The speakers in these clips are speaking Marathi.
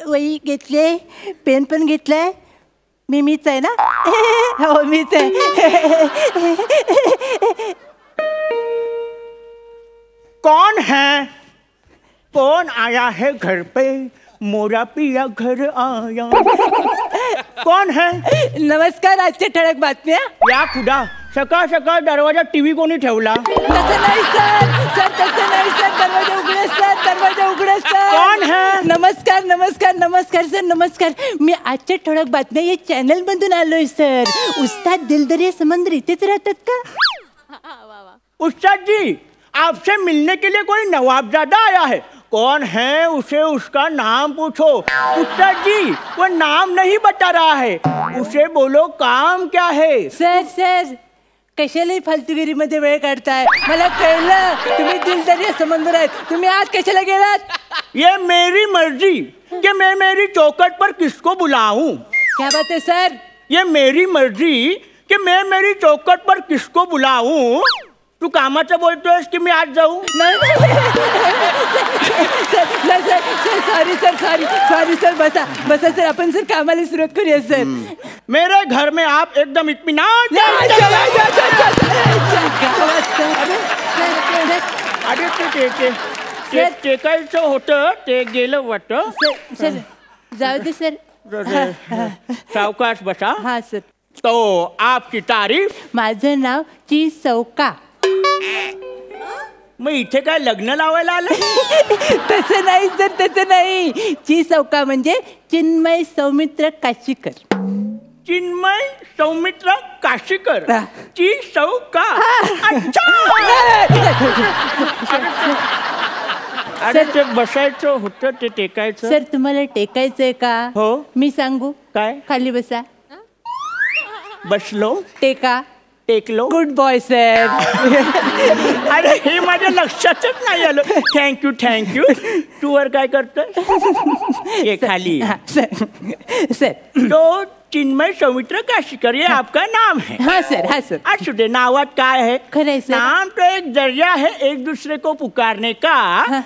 वही घेतले, पेन पण घेतलाय. मीच आहे ना? हो मीच आहे. कौन है? कौन आया है घर पे? मोरा पिया घर आया. कौन है? नमस्कार. आजच्या ठळक बातम्या. या खुदा, सकाळ सकाळ दरवाजात टीव्ही कोणी ठेवला? तसं नाही सर. सर तसं नाही सर. दरवाजा उघडा सर. दरवाजा उघडा सर. कौन है? नमस्कार नमस्कार नमस्कार सर. नमस्कार. मी आजच्या ठळक बातम्या या चॅनल मधून आलोय सर. उस्ताद दिलदरिया समंदर इथेच राहतात का? उस्ताद जी, आपसे मिलने के लिए कोई नवाबजादा आया है. कौन है? उसे उसका नाम पूछो. उस्ताद जी, वो नाम नहीं बता रहा है. उसे बोलो काम क्या है. सर सर कशालाही फालतूगिरीमध्ये वेळ काढताय. मला कळलं तुम्ही दिलदरिया समंदर आहेत. तुम्ही आज कशाला गेलात? ये मेरी मर्जी कि मैं मेरी चौखट पर किसको बुलाऊं. क्या बात है सर? ये मेरी मर्जी कि मैं मेरी चौखट पर किसको बुलाऊं. तू कामाचं बोलतोयस की मी आज जाऊ? Sorry sir. बसा सर. आपण सर कामाला सुरुवात करूया सर. मेरे घर में आप एकदम इत्मीनान. अरे ते टेकायचं होतं ते गेलं वाटतं. सर जाऊ दे सर. सावकाश बसा. हा सर. तो आपकी तारीफ. माझं नाव चिसौका. मग इथे काय लग्न लावायला आलं? तसं नाही सर. तसं नाही. चिसौका म्हणजे चिन्मय सौमित्र काशीकर. चिन्मय सौमित्र काशीकर. चिसौका. अच्छा. अरे ते बसायचं होतं ते टेकायचं. सर तुम्हाला टेकायचंय का? हो. मी सांगू काय? खाली बसा. बसलो. टेका. टेकलो. Good boy sir. अरे हे माझ्या लक्षातच नाही आलं. थँक्यू. तू वर काय करतोय? ये खाली. सर तो चिन्मय सौमित्र काशीकर ये आपका नाम है? हाँ सर. असू दे. नावात काय है? खरंय सर. नाम तो एक जरिया है एक दूसरे को पुकारने का.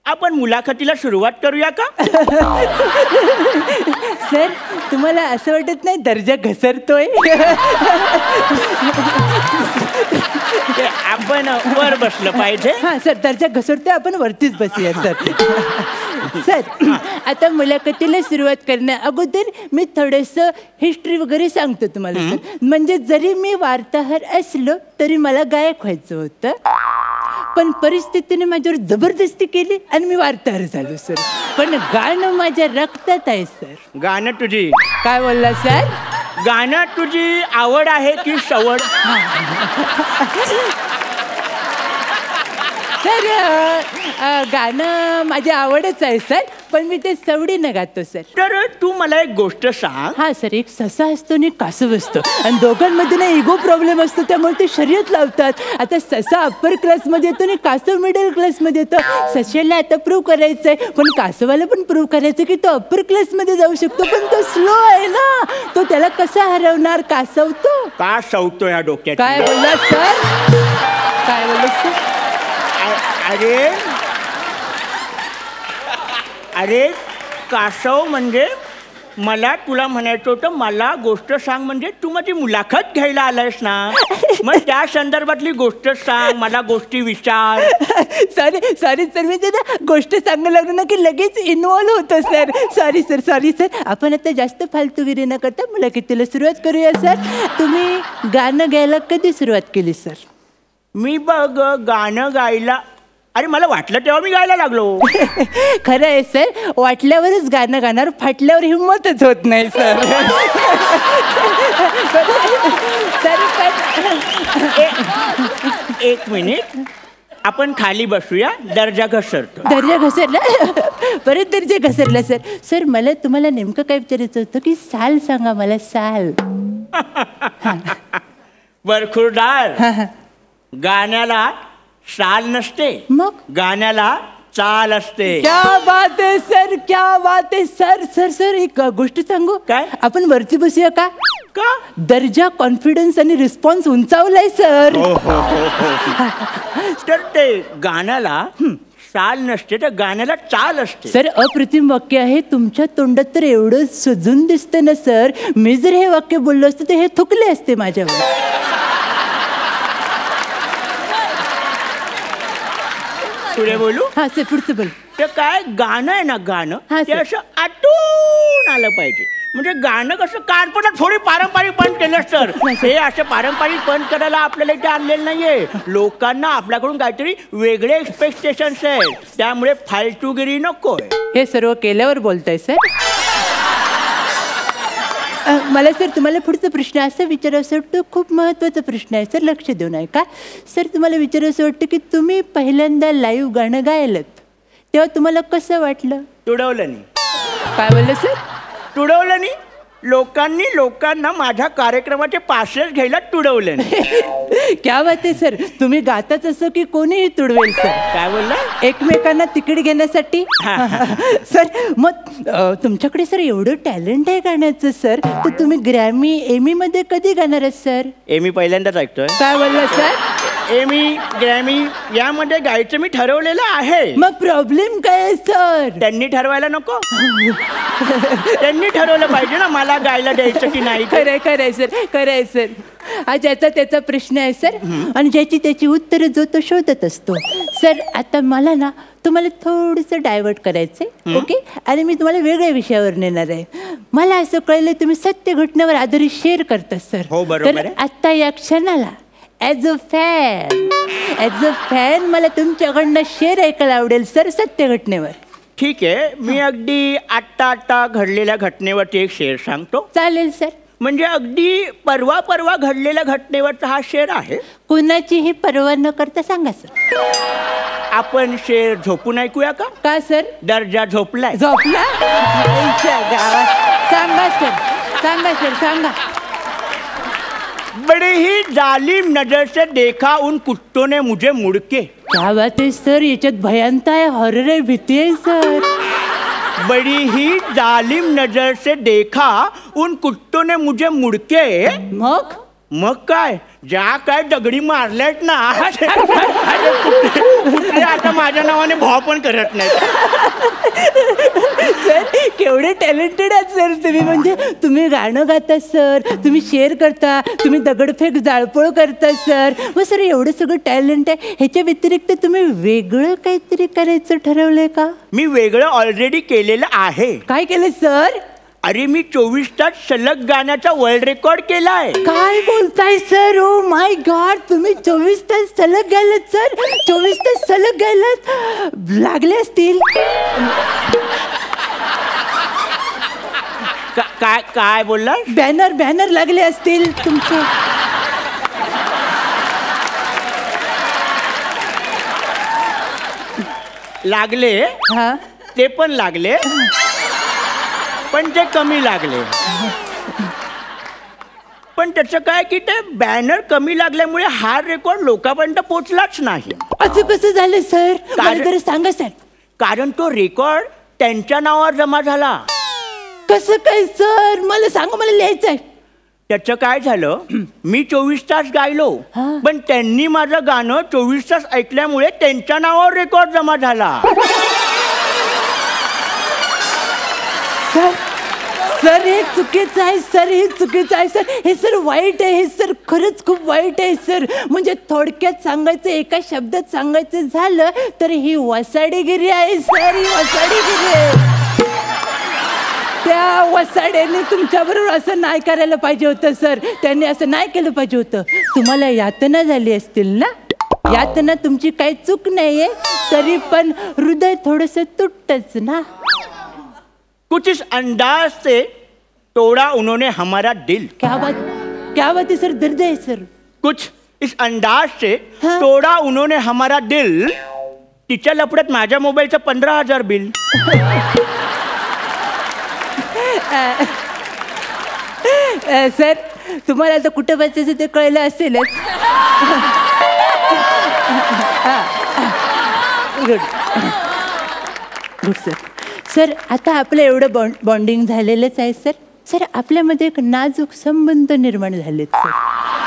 आपण मुलाखतीला सुरुवात करूया का? सर तुम्हाला असं वाटत नाही दर्जा घसरतोय? आपण वर बसलं पाहिजे. हा सर. दर्जा घसरतोय. आपण वरतीच बसूया सर. सर आता मुलाखतीला सुरुवात करण्या अगोदर मी थोडंसं हिस्ट्री वगैरे सांगतो तुम्हाला सर. म्हणजे जरी मी वार्ताहर असलो तरी मला गायक व्हायचं होतं. पण परिस्थितीने माझ्यावर जबरदस्ती केली आणि मी वार्ताहर झालो सर. पण गाणं माझ्या रक्तात आहे सर. गाणं तुझी. काय बोलला सर? गाणं तुझी आवड आहे की सवड? सर गाणं माझी आवडच आहे सर. पण मी ते सवडीनं गातो सर. तर तू मला एक गोष्ट सांग. हा सर. एक ससा असतो आणि कासव असतो आणि दोघांमध्ये ना इगो प्रॉब्लेम असतो. त्यामुळे ते शर्यत लावतात. आता ससा अप्पर क्लासमध्ये येतो आणि कासव मिडल क्लासमध्ये येतो. सशाला आता प्रूव्ह करायचंय पण कासवाला पण प्रूव्ह करायचं की तो अप्पर क्लासमध्ये जाऊ शकतो. पण तो स्लो आहे ना. तो त्याला कसा हरवणार? कासव तो का सवतो या डोक्यात? काय बोलला सर? काय बोलला सर? अरे कासव म्हणजे मला तुला म्हणायचं होतं मला गोष्ट सांग. म्हणजे तू माझी मुलाखत घ्यायला आलायस ना. मग त्या संदर्भातली गोष्ट सांग. मला गोष्टी विचार. Sorry sir. मी ते ना गोष्ट सांगायला लागलो ना की लगेच इन्व्हॉल्व होतं सर. Sorry sir. आपण आता जास्त फालतूगिरी न करता मुलाखतीला सुरुवात करूया सर. तुम्ही गाणं गायला कधी सुरुवात केली सर? मी बघ गाणं गायला. अरे मला वाटलं तेव्हा मी गायला लागलो. खरं आहे सर. वाटल्यावरच गाणं गाणार. फाटल्यावर हिंमतच होत नाही सर. एक मिनिट. आपण खाली बसूया. दर्जा घसरतो. दर्जा घसरला? परत दर्जा घसरला सर. सर मला तुम्हाला नेमकं काय विचारायचं होतं की साल सांगा मला. साल. बरखुरदार. गाण्याला साल नसते. मग गाण्याला चाल असते. क्या बात आहे सर. क्या बात आहे सर. एक गोष्ट सांगू काय? आपण वरती बसूया का? दर्जा कॉन्फिडन्स आणि रिस्पॉन्स उंचावलाय सर. तर ते गाण्याला चाल नसते तर गाण्याला चाल असते. सर अप्रतिम वाक्य आहे तुमच्या तोंडात तर एवढं सजून दिसतं ना सर. मी जर हे वाक्य बोललो असते तर हे थुकले असते माझ्यावर. पुढे बोलू? हा सर पुढचं बोल. ते काय गाणं आहे ना गाणं हा, ते सर. असं आटून आलं पाहिजे. म्हणजे गाणं कसं कानपणात थोडी पारंपरिक पण केलं सर. हे असं पारंपरिक पण करायला आपल्याला इथे आणलेलं नाहीये. लोकांना आपल्याकडून काहीतरी वेगळे एक्सपेक्टेशन्स आहेत. त्यामुळे फालतूगिरी नकोय. हे सर्व केल्यावर बोलताय सर. मला सर तुम्हाला पुढचा प्रश्न असं विचारावं वाटतं. खूप महत्त्वाचा प्रश्न आहे सर. लक्ष देऊन ऐका सर. तुम्हाला विचारावं वाटतं की तुम्ही पहिल्यांदा लाईव्ह गाणं गायलत तेव्हा तुम्हाला कसं वाटलं? तुडवलं नाही. काय बोललं सर? तुडवलं नाही. लोकांना माझ्या कार्यक्रमाचे पासेस घ्यायला तुडवलं नाही. क्या बात आहे सर. तुम्ही गाताच असं की कोणीही तुडवेल सर. काय बोलला? एकमेकांना तिकीट घेण्यासाठी. सर मग तुमच्याकडे सर एवढं टॅलेंट आहे गाण्याचं सर तर तुम्ही ग्रॅमी एमी मध्ये कधी गाणार आहे सर? एमी पहिल्यांदाच ऐकतोय. काय बोलला सर? एमी ग्रॅमी यामध्ये गायचं मी ठरवलेलं आहे. मग प्रॉब्लेम काय आहे सर? त्यांनी ठरवायला नको. त्यांनी ठरवलं पाहिजे ना मला गायला द्यायचं की नाही. खरंय खरंय सर. खरंय सर. हा ज्याचा त्याचा प्रश्न आहे सर आणि ज्याची त्याची उत्तरं जो तो शोधत असतो सर. आता मला ना तुम्हाला थोडंसं डायव्हर्ट करायचंय. ओके. आणि मी तुम्हाला वेगळ्या विषयावर नेणार आहे. मला असं कळलं तुम्ही सत्य घटनेवर आधारित शेअर करता सर. हो बरोबर तर आता या क्षणाला ॲज अ फॅन मला तुमच्याकडनं शेअर ऐकायला आवडेल सर सत्य घटनेवर. ठीक आहे. मी अगदी आत्ता घडलेल्या घटनेवरती एक शेअर सांगतो. चालेल सर. म्हणजे अगदी परवा घडलेल्या घटनेवरचा हा शेअर आहे. कुणाचीही पर्वा न करता सांगा सर. आपण शेअर झोपून ऐकूया का? का सर? दर्जा झोपलाय. झोपला गावात. सांगा सर. सांगा सर. सांगा. बड़े ही जालिम नजर से देखा उन कुत्तों ने मुझे मुड़के. क्या बात आहे सर. याच्यात भयांत आहे हॉरर आहे भीती आहे सर. बड़ी ही जालिम नजर से देखा उन कुत्तों ने मुझे मुड़के. मग काय ज्या काय दगडी मारल्यात ना कुत्रे आता माझ्या नावाने भाव पण करत नाही. सर केवढे टॅलेंटेड आहात सर तुम्ही. म्हणजे तुम्ही गाणं गाता सर. तुम्ही शेअर करता. तुम्ही दगडफेक जाळपोळ करता सर. मग सर एवढं सगळं टॅलेंट आहे ह्याच्या व्यतिरिक्त तुम्ही वेगळं काहीतरी करायचं ठरवलंय का? मी वेगळं ऑलरेडी केलेलं आहे. काय केलं सर? अरे मी 24 तास सलग गाण्याचा वर्ल्ड रेकॉर्ड केलाय. काय बोलताय सर? Oh my God. तुम्ही 24 तास सलग गायलात सर. 24 तास सलग गायलात. लागले असतील. काय बोलला? बॅनर लागले असतील तुमचे. लागले. हा ते पण लागले पण ते कमी लागले. पण त्याचं काय की ते बॅनर कमी लागल्यामुळे हा रेकॉर्ड लोकांपर्यंत पोहोचलाच नाही. असं कसं झालं सर? मला जरा सांगा सर. कारण तो रेकॉर्ड त्यांच्या नावावर जमा झाला. कसं काय सर? मला सांगा. मला लिहायचंय. त्याचं काय झालं मी 24 तास गायलो पण त्यांनी माझं गाणं 24 तास ऐकल्यामुळे त्यांच्या नावावर रेकॉर्ड जमा झाला. सर हे चुकीचं आहे सर. हे चुकीचं आहे सर. हे सर वाईट आहे. हे सर खरंच खूप वाईट आहे सर. म्हणजे थोडक्यात सांगायचं एका शब्दात सांगायचं झालं तर ही वसाडेगिरी आहे सर. ही वसाडेगिरी आहे. त्या वसाड्याने तुमच्याबरोबर असं नाही करायला पाहिजे होतं सर. त्यांनी असं नाही केलं पाहिजे होतं. तुम्हाला यातना झाली असतील ना. यातना तुमची काही चूक नाहीये तरी पण हृदय थोडंसं तुटतच ना. कुछ इस अंदाज से तोड़ा उन्होंने हमारा दिल. क्या बात है सर. दर्द है सर. कुछ इस अंदाज से तोड़ा उन्होंने हमारा दिल. तिच्या लपड्यात माझ्या मोबाईलचं 15,000 बिल. सर तुम्हाला आता कुठं बसायचं ते कळलं असेलच. Good sir. सर आता आपलं एवढं बॉन्डिंग झालेलंच आहे सर. सर आपल्यामध्ये एक नाजूक संबंध निर्माण झालेत सर.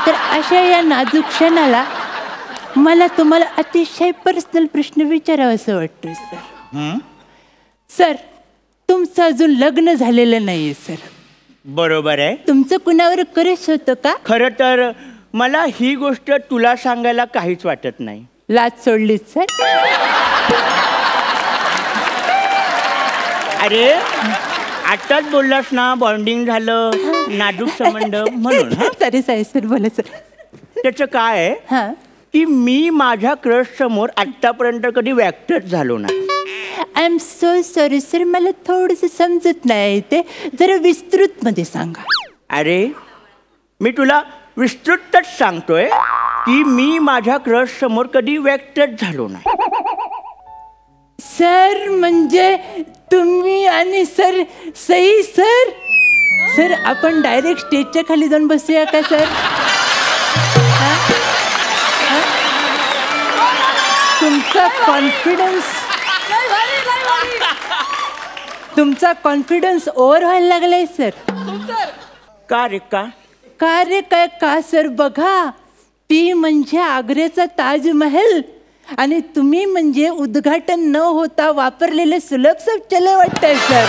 तर अशा या नाजूक क्षणाला मला तुम्हाला अतिशय पर्सनल प्रश्न विचारावा असं वाटतोय सर. सर, तुमचं अजून लग्न झालेलं नाहीये सर. बरोबर आहे. तुमचं कुणावर क्रश होतं का? खरं तर मला ही गोष्ट तुला सांगायला काहीच वाटत नाही. लाज सोडलीत सर. अरे आताच बोललास ना, बॉन्डिंग झालं, नाजूक संबंध म्हणून. सॉरी साहेब सर, बोला सर. त्याचं काय आहे हां, की मी माझ्या क्रश समोर आतापर्यंत कधी व्यक्तच झालो नाही. I am so sorry sir, मला थोडंसं समजत नाही, ते जरा विस्तृत मध्ये सांगा. अरे मी तुला विस्तृतच सांगतोय की मी माझ्या क्रश समोर कधी व्यक्तच झालो नाही. सर म्हणजे तुम्ही आणि सर सई सर. सर आपण डायरेक्ट स्टेजच्या खाली जाऊन बसूया का सर? तुमचा कॉन्फिडन्स ओव्हर व्हायला लागलाय सर. का रे का? का रे काय का सर? बघा, ती म्हणजे आग्र्याचा ताजमहल आणि तुम्ही म्हणजे उद्घाटन न होता वापरलेले सुलभ शौचालय वाटतंय सर.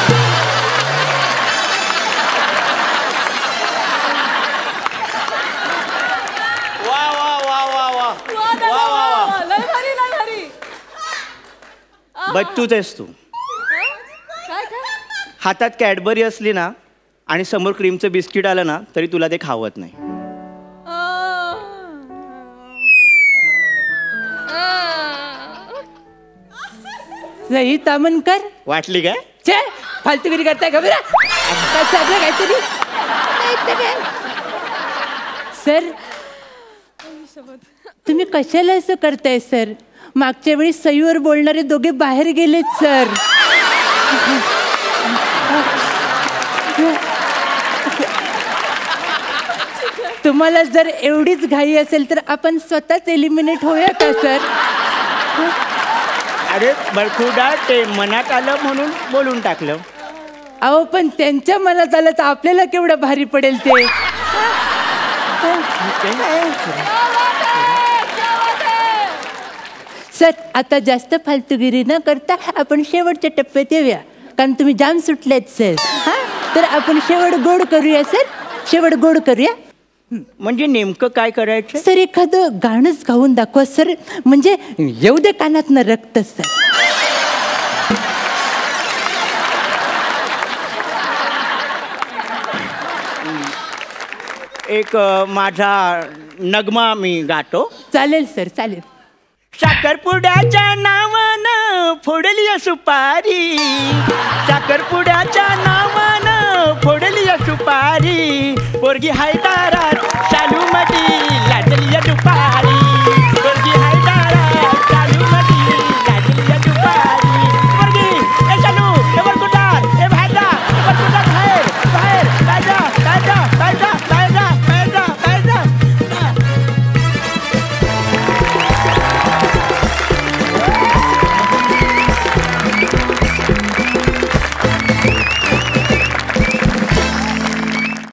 वा वा वा वा वा वा वा. बच्चूच आहेस तू. हातात कॅडबरी असली ना आणि समोर क्रीमचं बिस्किट आलं ना तरी तुला ते खावत नाही. सई तामनकर वाटली काय? छे, फालतूगिरी करताय का बरं? काहीतरी सर, तुम्ही कशाला असं करताय सर? मागच्या वेळी सईवर बोलणारे दोघे बाहेर गेलेत सर. तुम्हाला जर एवढीच घाई असेल तर आपण स्वतःच एलिमिनेट होऊया का सर? अरे बरखुदा, ते मनात आलं म्हणून बोलून टाकलं. अहो पण त्यांच्या मनात आलं तर आपल्याला केवढं भारी पडेल ते. सर आता जास्त फालतूगिरी न करता आपण शेवटच्या टप्प्यात येऊया, कारण तुम्ही जाम सुटलेत सर. हा, तर आपण शेवट गोड करूया सर. शेवट गोड करूया. म्हणजे नेमकं काय करायचं सर? एखादं गाणंच गाऊन दाखवा सर, म्हणजे येऊ दे कानातनं रक्त सर. एक माझा नगमा मी गातो. चालेल सर, चालेल. साखरपुड्याच्या नावानं फोडली सुपारी, साखरपुड्याच्या नावानं फोडली सुपारी, पोरगी हाय